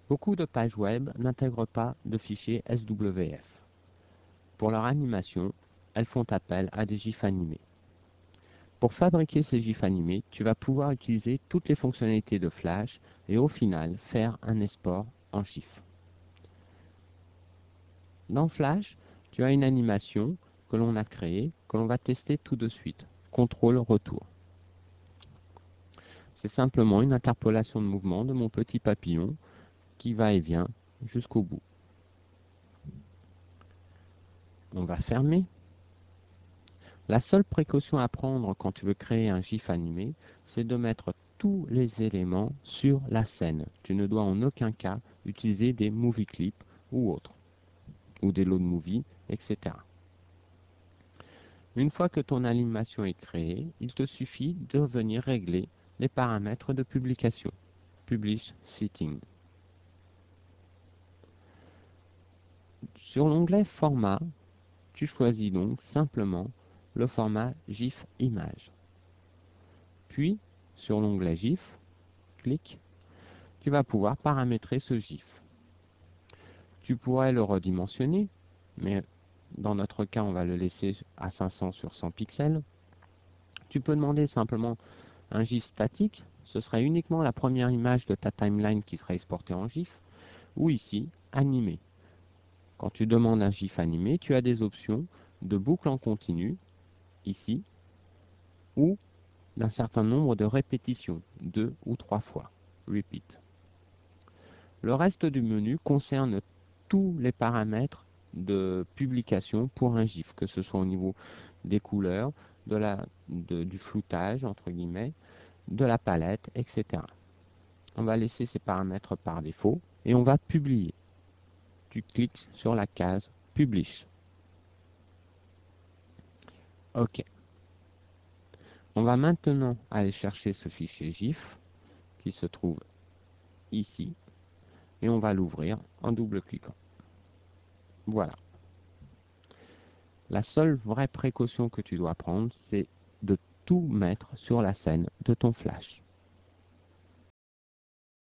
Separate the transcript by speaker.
Speaker 1: Beaucoup de pages web n'intègrent pas de fichiers SWF. Pour leur animation, elles font appel à des GIFs animés. Pour fabriquer ces GIFs animés, tu vas pouvoir utiliser toutes les fonctionnalités de Flash et au final faire un export en GIF. Dans Flash, tu as une animation que l'on a créée, que l'on va tester tout de suite. Contrôle retour. C'est simplement une interpolation de mouvement de mon petit papillon qui va et vient jusqu'au bout. On va fermer. La seule précaution à prendre quand tu veux créer un GIF animé, c'est de mettre tous les éléments sur la scène. Tu ne dois en aucun cas utiliser des movie clips ou autres, ou des load movie, etc. Une fois que ton animation est créée, il te suffit de venir régler les paramètres de publication. Publish Setting. Sur l'onglet Format, tu choisis donc simplement le format GIF image. Puis, sur l'onglet GIF, clique, tu vas pouvoir paramétrer ce GIF. Tu pourrais le redimensionner, mais dans notre cas, on va le laisser à 500 sur 100 pixels. Tu peux demander simplement un GIF statique, ce serait uniquement la première image de ta timeline qui serait exportée en GIF, ou ici, animé. Quand tu demandes un GIF animé, tu as des options de boucle en continu, ici, ou d'un certain nombre de répétitions, 2 ou 3 fois, repeat. Le reste du menu concerne tous les paramètres de publication pour un GIF, que ce soit au niveau des couleurs, du floutage, entre guillemets, de la palette, etc. On va laisser ces paramètres par défaut et on va publier. Tu cliques sur la case Publish. OK. On va maintenant aller chercher ce fichier GIF qui se trouve ici et on va l'ouvrir en double-cliquant. Voilà. La seule vraie précaution que tu dois prendre, c'est de tout mettre sur la scène de ton flash.